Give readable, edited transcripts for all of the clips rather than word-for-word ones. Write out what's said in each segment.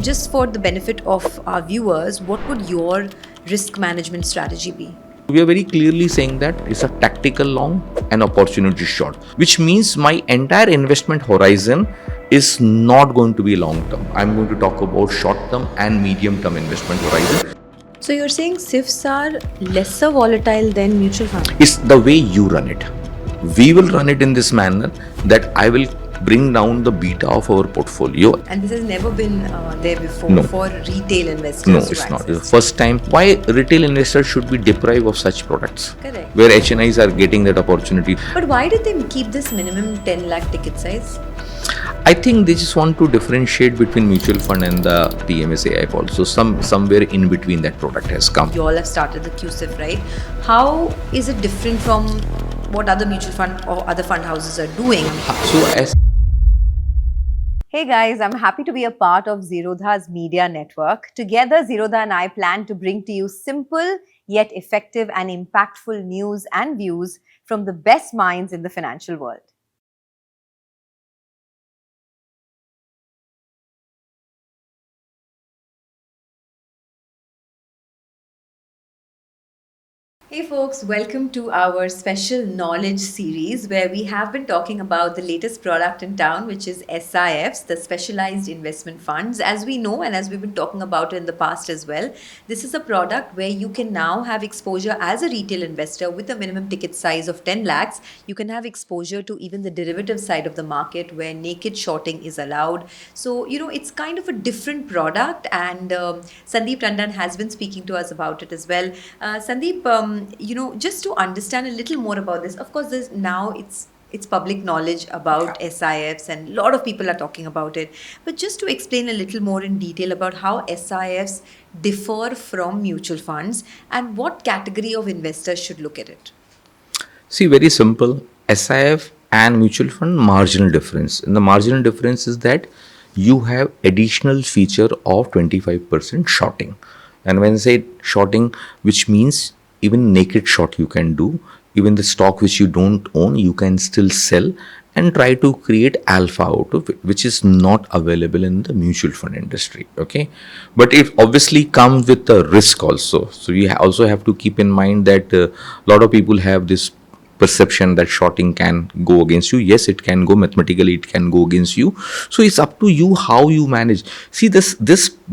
just for the benefit of our viewers, what would your risk management strategy be? We are very clearly saying that it's a tactical long and opportunity short, which means my entire investment horizon is not going to be long term. I'm going to talk about short term and medium term investment horizon. So you're saying SIFs are lesser volatile than mutual funds? It's the way you run it. We will run it in this manner that I will bring down the beta of our portfolio. And this has never been there before No. for retail investors? No, to it's not. access. It's the first time. Why retail investors should be deprived of such products? Correct. Where HNIs are getting that opportunity. But why did they keep this minimum 10 lakh ticket size? I think they just want to differentiate between mutual fund and the PMSAIF also. Somewhere in between that product has come. You all have started the QSIF, right? How is it different from what other mutual fund or other fund houses are doing? So as Hey guys, I'm happy to be a part of Zerodha's media network. Together, Zerodha and I plan to bring to you simple yet effective and impactful news and views from the best minds in the financial world. Hey folks, welcome to our special knowledge series where we have been talking about the latest product in town, which is SIFs, the specialized investment funds. As we know, and as we've been talking about it in the past as well, this is a product where you can now have exposure as a retail investor with a minimum ticket size of 10 lakhs. You can have exposure to even the derivative side of the market where naked shorting is allowed. So, it's kind of a different product, and Sandeep Tandon has been speaking to us about it as well. Sandeep, just to understand a little more about this, of course, it's public knowledge about SIFs and a lot of people are talking about it. But just to explain a little more in detail about how SIFs differ from mutual funds and what category of investors should look at it. see, very simple. SIF and mutual fund marginal difference. And the marginal difference is that you have additional feature of 25% shorting. And when I say shorting, which means even naked short you can do, even the stock which you don't own, you can still sell and try to create alpha out of it, which is not available in the mutual fund industry. Okay, but it obviously comes with a risk also. So you also have to keep in mind that a lot of people have this perception that shorting can go against you. Yes, it can go mathematically, it can go against you. So it's up to you how you manage. See, this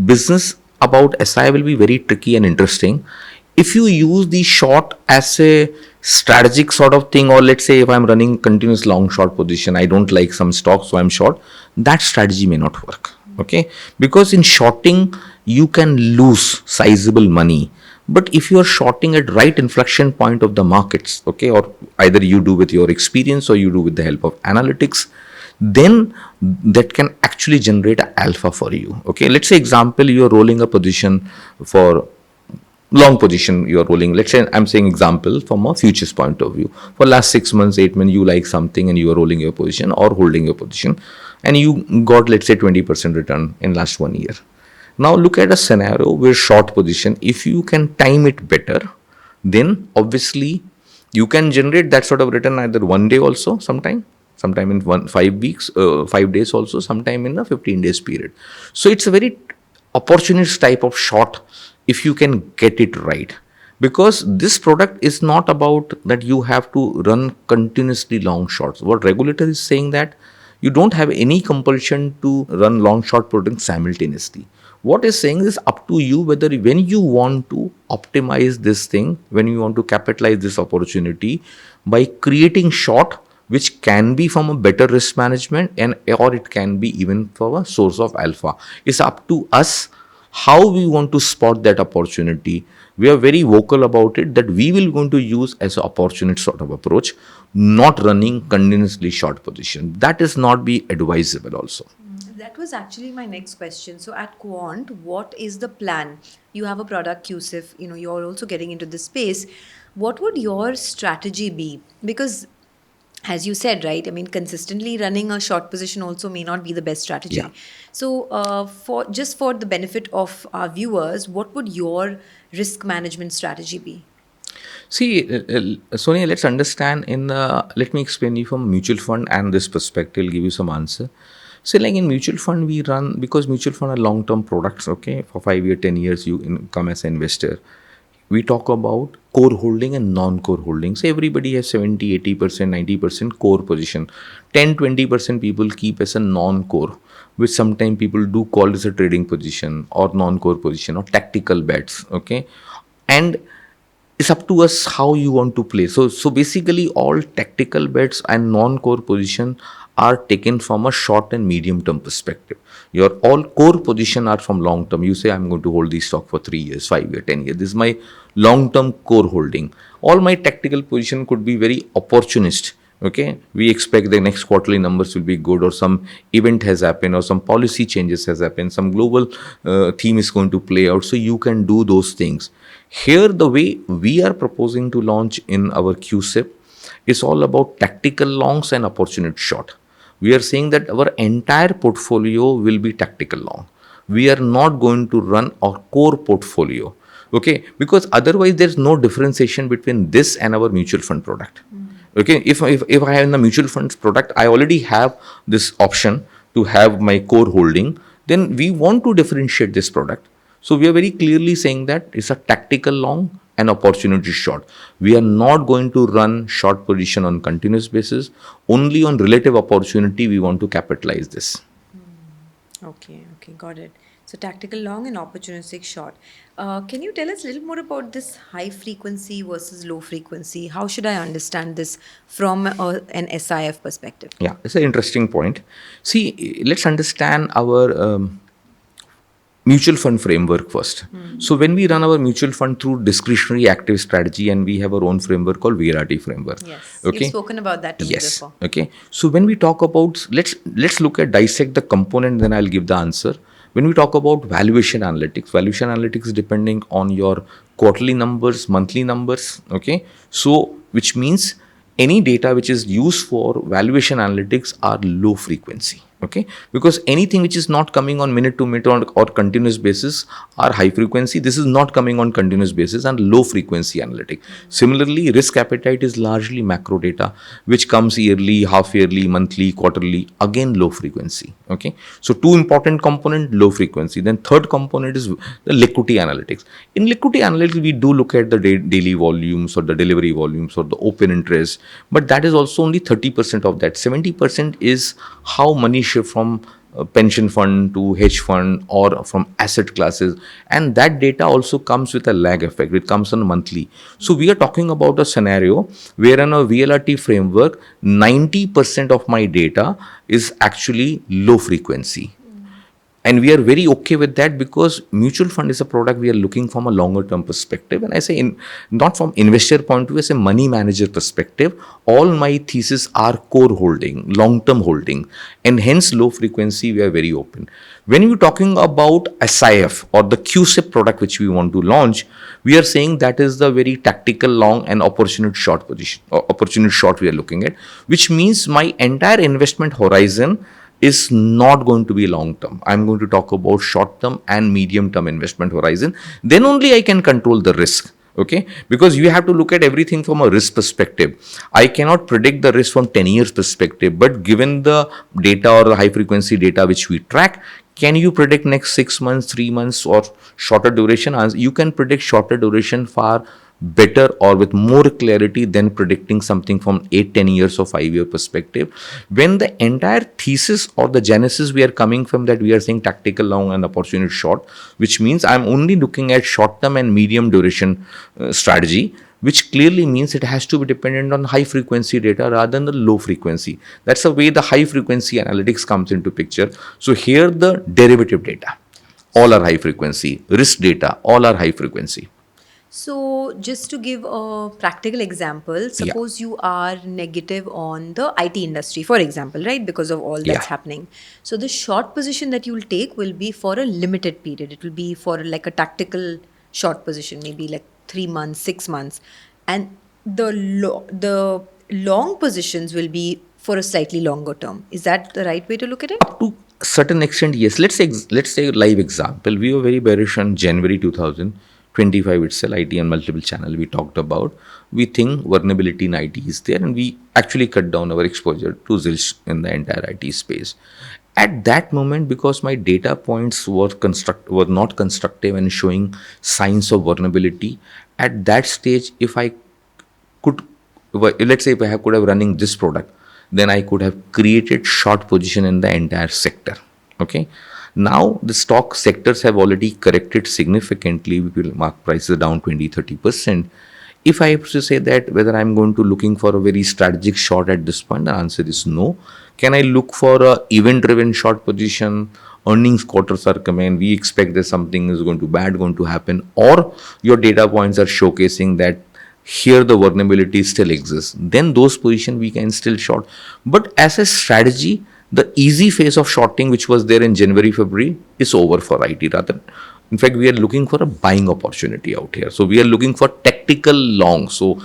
business about SI will be very tricky and interesting. If you use the short as a strategic sort of thing, or let's say if I'm running continuous long short position, I don't like some stocks, so I'm short, that strategy may not work. Okay, because in shorting you can lose sizable money. But if you are shorting at right inflection point of the markets, okay, or either you do with your experience or you do with the help of analytics, then that can actually generate alpha for you. Okay, let's say example, you are rolling a position for long position, you are rolling, let's say I'm saying example from a futures point of view, for last 6 months, 8 months, you like something and you are rolling your position or holding your position and you got, let's say 20% return in last 1 year. Now look at a scenario where short position, if you can time it better, then obviously you can generate that sort of return either one day also, sometime in 5 weeks, 5 days also, sometime in a 15 days period. So it's a very opportunist type of short if you can get it right, because this product is not about that you have to run continuously long shorts. What regulator is saying that you don't have any compulsion to run long short product simultaneously. What is saying is up to you whether when you want to optimize this thing, when you want to capitalize this opportunity by creating short, which can be from a better risk management and or it can be even from a source of alpha. It's up to us how we want to spot that opportunity. We are very vocal about it that we will going to use as an opportunity sort of approach, not running continuously short position. That is not be advisable also. That was actually my next question. So at Quant, what is the plan? You have a product QSIF, you're also getting into this space. What would your strategy be? Because as you said, right, I mean, consistently running a short position also may not be the best strategy. Yeah. So for the benefit of our viewers, what would your risk management strategy be? See, Sonia, let's understand let me explain you from mutual fund and this perspective, give you some answer. So like in mutual fund, we run, because mutual fund are long-term products, okay? For 5 years, 10 years, you come as an investor. We talk about core holding and non-core holding. So everybody has 70, 80%, 90% core position. 10, 20% people keep as a non-core, which sometimes people do call as a trading position or non-core position or tactical bets, okay? And it's up to us how you want to play. So basically all tactical bets and non-core position are taken from a short and medium term perspective. Your all core position are from long term. You say I'm going to hold this stock for 3 years, 5 years, 10 years. This is my long term core holding. All my tactical position could be very opportunist. Okay, we expect the next quarterly numbers will be good, or some event has happened, or some policy changes has happened, some global theme is going to play out, so you can do those things. Here the way we are proposing to launch in our QSIP is all about tactical longs and opportunity short. We are saying that our entire portfolio will be tactical long. We are not going to run our core portfolio, okay, because otherwise there's no differentiation between this and our mutual fund product. Okay, if I have in the mutual funds product, I already have this option to have my core holding, then we want to differentiate this product. So we are very clearly saying that it's a tactical long and opportunity short. We are not going to run short position on continuous basis. Only on relative opportunity we want to capitalize this. Okay, got it. So tactical long and opportunistic short. Can you tell us a little more about this high frequency versus low frequency? How should I understand this from an SIF perspective? Yeah, it's an interesting point. See, let's understand our mutual fund framework first. So when we run our mutual fund through discretionary active strategy, and we have our own framework called VOLATILITY framework. Yes, okay, you've spoken about that to me yes, before. okay. So when we talk about, let's look at dissect the component, then I'll give the answer. When we talk about valuation analytics depending on your quarterly numbers, monthly numbers, okay. So which means any data which is used for valuation analytics are low frequency, okay, because anything which is not coming on minute to minute or continuous basis are high frequency. This is not coming on continuous basis and low frequency analytic. Similarly, risk appetite is largely macro data which comes yearly, half yearly, monthly, quarterly, again low frequency, okay. So two important component, low frequency. Then third component is the liquidity analytics. In liquidity analytics, we do look at the daily volumes or the delivery volumes or the open interest, but that is also only 30% of that. 70% is how money shift from pension fund to hedge fund or from asset classes, and that data also comes with a lag effect. It comes on monthly. So we are talking about a scenario where in a VLRT framework 90% of my data is actually low frequency. And we are very okay with that, because mutual fund is a product we are looking from a longer term perspective. And I say, not from investor point of view, as a money manager perspective, all my thesis are core holding, long term holding, and hence low frequency we are very open. When we're talking about SIF or the QSIP product which we want to launch, we are saying that is the very tactical long and opportunity short position, or opportunity short we are looking at, which means my entire investment horizon is not going to be long term. I'm going to talk about short term and medium term investment horizon. Then only I can control the risk. Okay, because you have to look at everything from a risk perspective. I cannot predict the risk from 10 years perspective, but given the data or the high frequency data which we track, can you predict next 6 months, 3 months, or shorter duration? You can predict shorter duration far better or with more clarity than predicting something from 8-10 years or 5-year perspective. When the entire thesis or the genesis we are coming from, that we are saying tactical long and opportunity short, which means I'm only looking at short term and medium duration strategy, which clearly means it has to be dependent on high frequency data rather than the low frequency. That's the way the high frequency analytics comes into picture. So here the derivative data, all are high frequency. Risk data, all are high frequency. So, just to give a practical example, suppose you are negative on the IT industry, for example, right, because of all that's happening. So, the short position that you will take will be for a limited period. It will be for like a tactical short position, maybe like 3 months, 6 months. And the long positions will be for a slightly longer term. Is that the right way to look at it? Up to a certain extent, yes. Let's say a live example. We were very bearish on January 2025 itself, IT and multiple channel we talked about. We think vulnerability in IT is there, and we actually cut down our exposure to zilch in the entire IT space. At that moment, because my data points were not constructive and showing signs of vulnerability, at that stage, if I could, let's say if I could have running this product, then I could have created short position in the entire sector. Okay. Now the stock sectors have already corrected significantly. We will mark prices down 20-30%. If I have to say that whether I'm going to looking for a very strategic short at this point, the answer is no. Can I look for a event-driven short position? Earnings quarters are coming. We expect that something is going to happen, or your data points are showcasing that here the vulnerability still exists. Then those positions we can still short. But as a strategy, the easy phase of shorting, which was there in January, February, is over for IT. Rather, in fact, we are looking for a buying opportunity out here. So we are looking for tactical long. So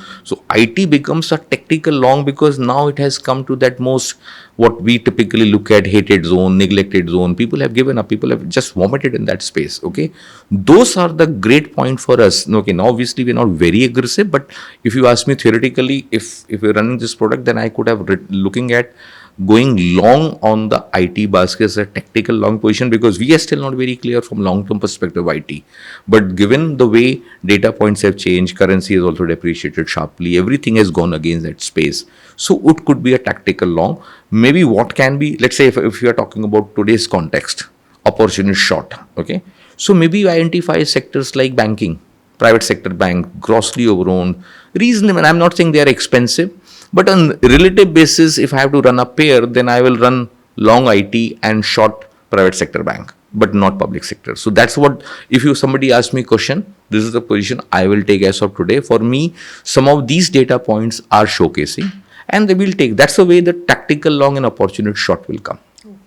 IT becomes a tactical long because now it has come to that most what we typically look at hated zone, neglected zone. People have given up. People have just vomited in that space. Okay, those are the great point for us. Okay, now obviously we're not very aggressive, but if you ask me theoretically, if we're running this product, then I could have looking at going long on the IT basket as a tactical long position, because we are still not very clear from long-term perspective IT. But given the way data points have changed, currency has also depreciated sharply, everything has gone against that space. So it could be a tactical long. Maybe what can be, let's say if you are talking about today's context, opportunity short. Okay. So maybe you identify sectors like banking, private sector bank, grossly overowned, reasonable. I'm not saying they are expensive, but on relative basis, if I have to run a pair, then I will run long IT and short private sector bank, but not public sector. So that's what, if you somebody asks me question, this is the position I will take as of today. For me, some of these data points are showcasing, and they will take. That's the way the tactical long and opportunity short will come.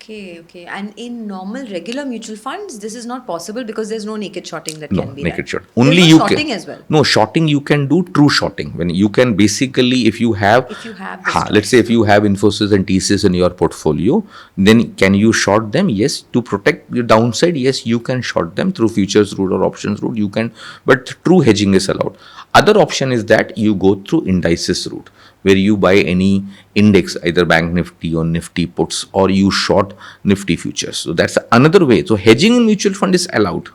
Okay, okay. And in normal regular mutual funds, this is not possible because there's no naked shorting that No, can be naked done. short. There's Only no you shorting can. as well. No, shorting you can do true shorting. When you can basically, if you have, If you have the let's say stocks. if you have Infosys and TCS in your portfolio, then can you short them? Yes. To protect your downside, yes, you can short them through futures route or options route. You can, but true hedging is allowed. Other option is that you go through indices route, where you buy any index, either bank nifty or nifty puts, or you short nifty futures. So that's another way. So hedging in mutual fund is allowed,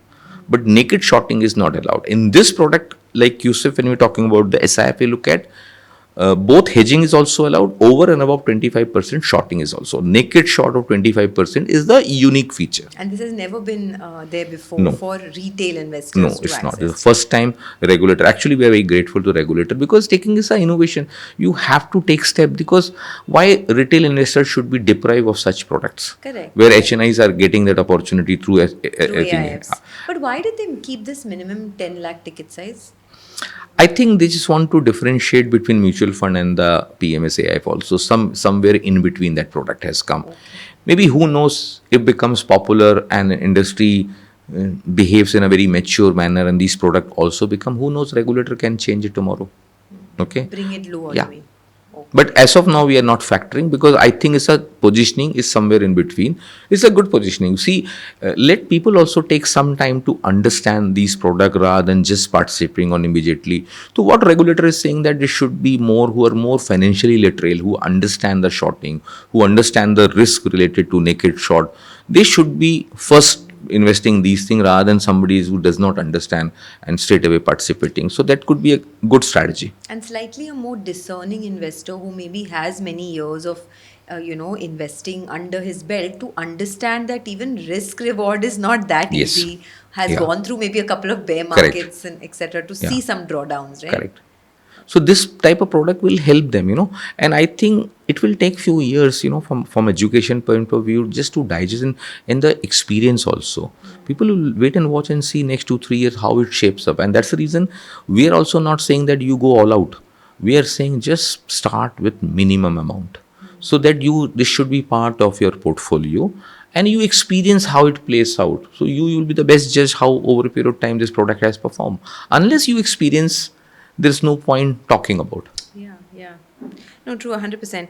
but naked shorting is not allowed. In this product, like QSIF, when we're talking about the SIF, we look at both hedging is also allowed, over and above 25% shorting is also. Naked short of 25% is the unique feature. And this has never been there before No. for retail investors No, to it's not. access. It's the first time regulator. Actually, we are very grateful to regulator, because taking is an innovation. You have to take step, because why retail investors should be deprived of such products? Correct. Where HNIs are getting that opportunity through Through AIFs. But why did they keep this minimum 10 lakh ticket size? I think they just want to differentiate between mutual fund and the PMSAIF also. Somewhere in between that product has come. Okay. Maybe who knows, if becomes popular and industry behaves in a very mature manner and these product also become, who knows, regulator can change it tomorrow. Okay. Bring it lower, Yeah. you mean? Okay. But as of now, we are not factoring, because I think it's a positioning is somewhere in between. It's a good positioning. See, let people also take some time to understand these product rather than just participating on immediately. So what regulator is saying, that there should be more who are more financially literate, who understand the shorting, who understand the risk related to naked short. They should be first investing these things rather than somebody who does not understand and straight away participating. So that could be a good strategy. And slightly a more discerning investor who maybe has many years of investing under his belt, to understand that even risk reward is not that Yes. easy, has Yeah. gone through maybe a couple of bear Correct. markets and etc. to Yeah. see some drawdowns, right? Correct. So this type of product will help them, and I think it will take few years, from education point of view, just to digest and the experience also. People will wait and watch and see next 2-3 years how it shapes up, and that's the reason we are also not saying that you go all out. We are saying just start with minimum amount, so that this should be part of your portfolio, and you experience how it plays out. So you will be the best judge how over a period of time this product has performed. Unless you experience, there's no point talking about. Yeah, yeah. No, true, 100%.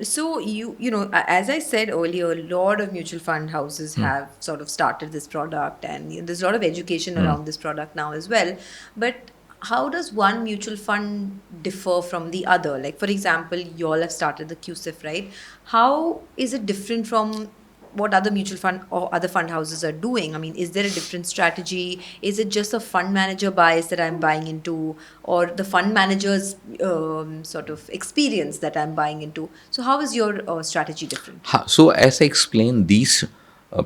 So as I said earlier, a lot of mutual fund houses have sort of started this product, and there's a lot of education around this product now as well. But how does one mutual fund differ from the other? Like, for example, you all have started the QSIF, right? How is it different from what other mutual fund or other fund houses are doing? I mean, is there a different strategy? Is it just a fund manager bias that I'm buying into, or the fund manager's sort of experience that I'm buying into? So how is your strategy different? So as I explained, these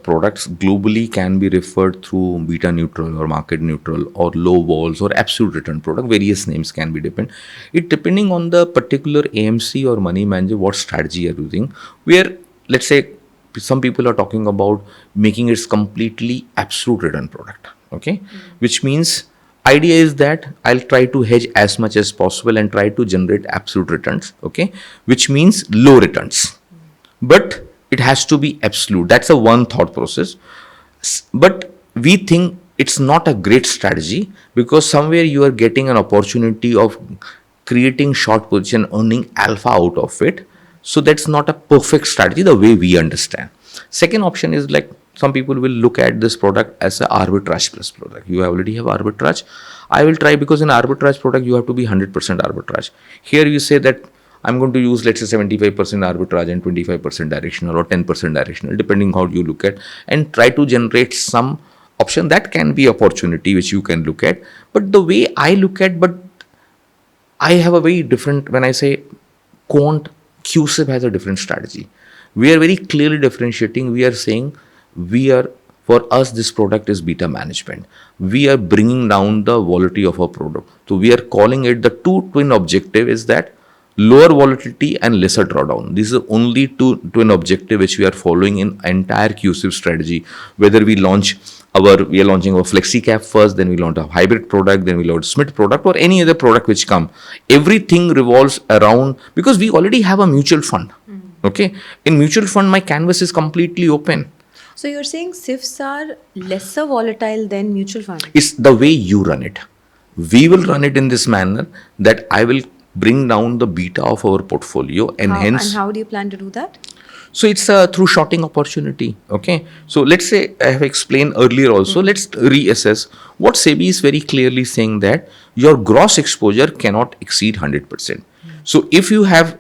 products globally can be referred through beta neutral or market neutral or low vols or absolute return product. Various names can be depend. It depending on the particular AMC or money manager what strategy you are using. Where let's say some people are talking about making it completely absolute return product. Okay, which means idea is that I'll try to hedge as much as possible and try to generate absolute returns. Okay, which means low returns, but it has to be absolute. That's a one thought process. But we think it's not a great strategy because somewhere you are getting an opportunity of creating short position, earning alpha out of it. So that's not a perfect strategy the way we understand. Second option is like some people will look at this product as a arbitrage plus product. You already have arbitrage. I will try because in arbitrage product you have to be 100% arbitrage. Here you say that I'm going to use let's say 75% arbitrage and 25% directional or 10% directional depending how you look at, and try to generate some option that can be opportunity which you can look at. But the way I look at, but I have a very different, when I say Quant, QSIF has a different strategy. We are very clearly differentiating. We are saying for us, this product is beta management. We are bringing down the volatility of our product. So we are calling it the two twin objective is that lower volatility and lesser drawdown. These are only two twin objective which we are following in entire QSIF strategy. Whether we are launching our Flexi Cap first, then we launch a hybrid product, then we launch Smith product or any other product which come. Everything revolves around because we already have a mutual fund. Okay, in mutual fund my canvas is completely open. So you're saying SIFs are lesser volatile than mutual funds? It's the way you run it. We will run it in this manner that I will bring down the beta of our portfolio and hence. And how do you plan to do that? So it's through shorting opportunity. Okay. So let's say I have explained earlier also. Let's reassess what SEBI is very clearly saying that your gross exposure cannot exceed 100%. So if you have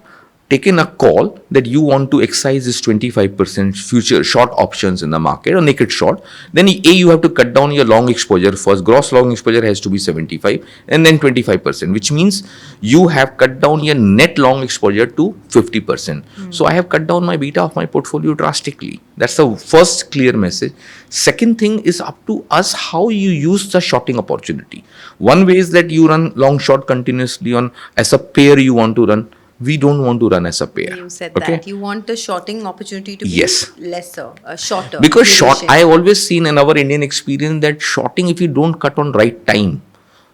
taken a call that you want to exercise this 25% future short options in the market or naked short, then you have to cut down your long exposure first. Gross long exposure has to be 75 and then 25%, which means you have cut down your net long exposure to 50%. So I have cut down my beta of my portfolio drastically. That's the first clear message. Second thing is up to us how you use the shorting opportunity. One way is that you run long short continuously on as a pair you want to run. We don't want to run as a pair. You said that. You want the shorting opportunity to be lesser, shorter. Because I have always seen in our Indian experience that shorting, if you don't cut on right time,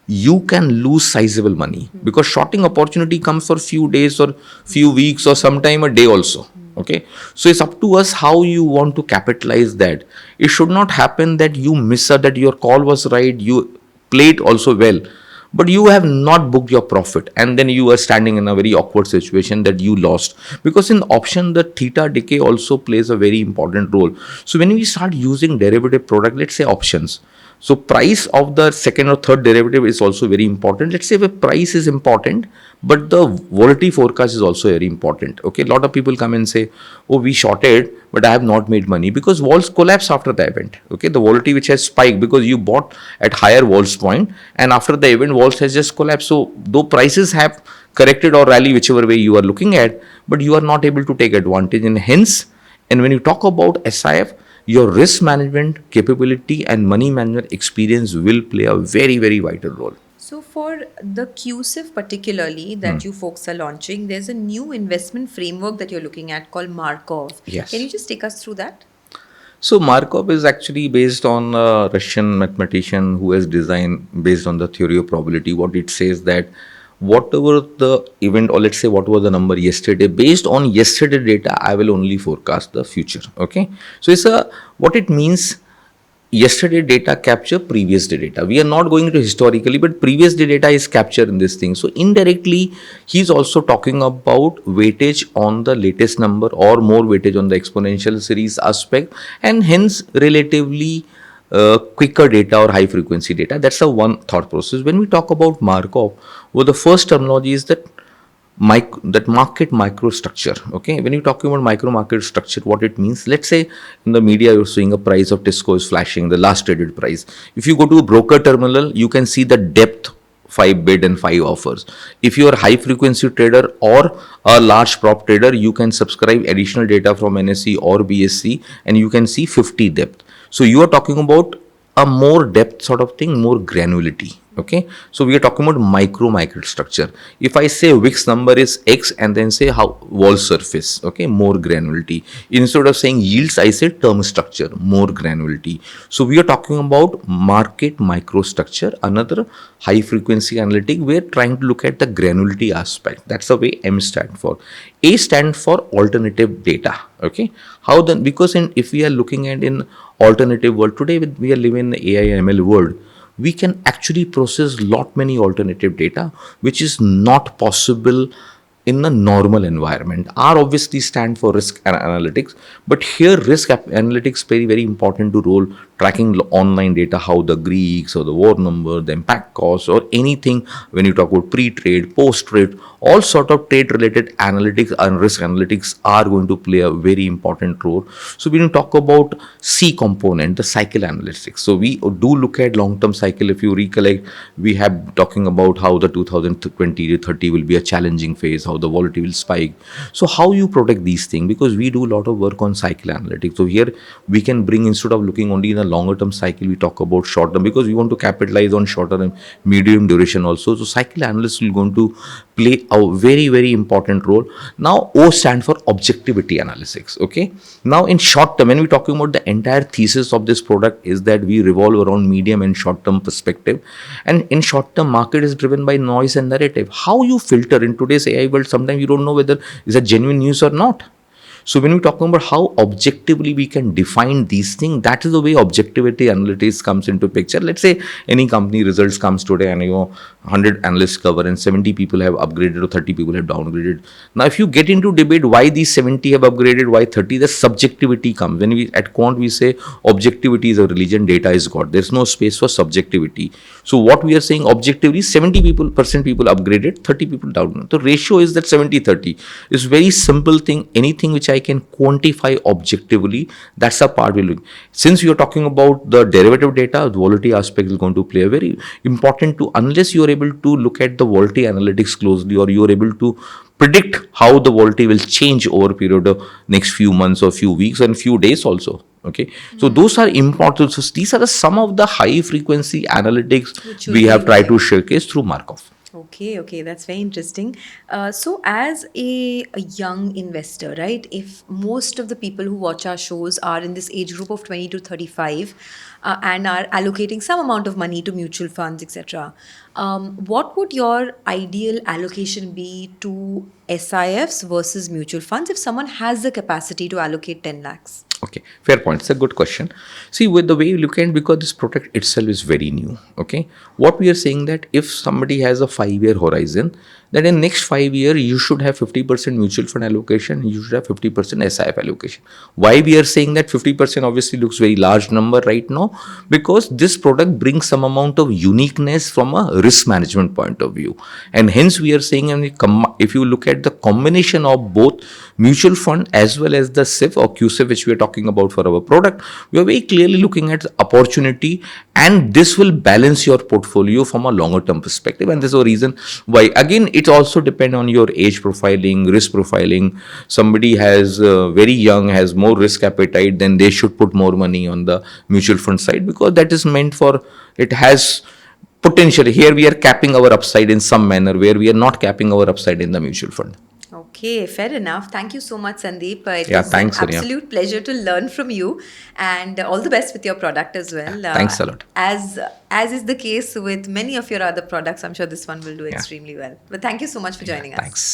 you can lose sizable money. Because shorting opportunity comes for few days or few weeks or sometime a day also. Okay. So it's up to us how you want to capitalize that. It should not happen that you miss out that your call was right, you played also well, but you have not booked your profit and then you are standing in a very awkward situation that you lost. Because in option, the theta decay also plays a very important role. So when we start using derivative product, let's say options, so price of the second or third derivative is also very important. Let's say the price is important, but the volatility forecast is also very important. Okay, a lot of people come and say, oh, we shorted, but I have not made money because vols collapse after the event. Okay, the volatility which has spiked because you bought at higher vols point and after the event vols has just collapsed. So though prices have corrected or rally whichever way you are looking at, but you are not able to take advantage, and hence, and when you talk about SIF, your risk management capability and money management experience will play a very, very vital role. So for the QSIF particularly that you folks are launching, there's a new investment framework that you're looking at called Markov. Yes. Can you just take us through that? So Markov is actually based on a Russian mathematician who has designed based on the theory of probability. What it says that whatever the event, or let's say what was the number yesterday, based on yesterday data, I will only forecast the future. Okay. So it's what it means, yesterday data capture previous day data. We are not going to historically, but previous day data is captured in this thing. So indirectly, he's also talking about weightage on the latest number or more weightage on the exponential series aspect, and hence relatively quicker data or high frequency data. That's the one thought process. When we talk about Markov, well, the first terminology is that that market microstructure. Okay, when you're talking about micro market structure, what it means, let's say in the media you're seeing a price of Tisco is flashing, the last traded price. If you go to a broker terminal, you can see the depth, 5 bid and 5 offers. If you are a high frequency trader or a large prop trader, you can subscribe additional data from NSE or BSC and you can see 50 depth. So you are talking about a more depth sort of thing, more granularity. Okay, so we are talking about micro structure. If I say Wix number is X and then say how wall surface, okay, more granularity. Instead of saying yields, I say term structure, more granularity. So we are talking about market microstructure, another high frequency analytic. We're trying to look at the granularity aspect. That's the way M stand for. A stand for alternative data. Okay, how then? Because if we are looking at in alternative world today, we are living in the AI ML world, we can actually process lot many alternative data which is not possible in a normal environment. R obviously stand for risk analytics, but here risk analytics very important to role, tracking online data, how the Greeks or the war number, the impact cost or anything. When you talk about pre-trade, post-trade, all sort of trade related analytics and risk analytics are going to play a very important role. So we talk about C component, the cycle analytics. So we do look at long-term cycle. If you recollect, we have talking about how the 2020 to 30 will be a challenging phase, how the volatility will spike. So how you protect these things, because we do a lot of work on cycle analytics. So here we can bring, instead of looking only in a longer term cycle, we talk about short term, because we want to capitalize on shorter and medium duration also. So cycle analysts will going to play a very important role. Now O stand for objectivity analysis. Okay, now in short term, when we're talking about the entire thesis of this product is that we revolve around medium and short term perspective, and in short term market is driven by noise and narrative. How you filter in today's AI world, sometimes you don't know whether it's a genuine news or not. So when we're talking about how objectively we can define these things, that is the way objectivity analytics comes into picture. Let's say any company results comes today and 100 analysts cover and 70 people have upgraded or 30 people have downgraded. Now if you get into debate why these 70 have upgraded, why 30, the subjectivity comes. When we at Quant we say objectivity is a religion, data is God. There's no space for subjectivity. So what we are saying objectively, 70% people upgraded, 30 people down. The ratio is that 70-30. It's very simple thing. Anything which I can quantify objectively, that's the part we're looking. Since you're talking about the derivative data, the volatility aspect is going to play a very important to, unless you're able to look at the volatility analytics closely, or you're able to predict how the volatility will change over a period of next few months or few weeks and few days also. Okay, so those are important. So these are some of the high frequency analytics we have tried to showcase through Markov. Okay, that's very interesting. So as a young investor, right, if most of the people who watch our shows are in this age group of 20 to 35 and are allocating some amount of money to mutual funds, etc., what would your ideal allocation be to SIFs versus mutual funds if someone has the capacity to allocate 10 lakhs? Okay, fair point. It's a good question. See, with the way you look at it, because this product itself is very new. Okay, what we are saying that if somebody has a 5-year horizon, that in next 5 years you should have 50% mutual fund allocation, you should have 50% SIF allocation. Why we are saying that 50% obviously looks very large number right now, because this product brings some amount of uniqueness from a risk management point of view, and hence we are saying, if you look at the combination of both mutual fund as well as the SIF or QSIF which we are talking about for our product, we are very clearly looking at opportunity, and this will balance your portfolio from a longer term perspective. And there's a reason why, again, it also depends on your age profiling, risk profiling. Somebody has very young, has more risk appetite, then they should put more money on the mutual fund side, because that is meant for, it has potential. Here we are capping our upside in some manner where we are not capping our upside in the mutual fund. Okay, fair enough. Thank you so much, Sandeep. It Yeah, was thanks, an Sonia. absolute pleasure to learn from you, and all the best with your product as well. Thanks a lot. As is the case with many of your other products, I'm sure this one will do Yeah. extremely well. But thank you so much for joining us. Thanks.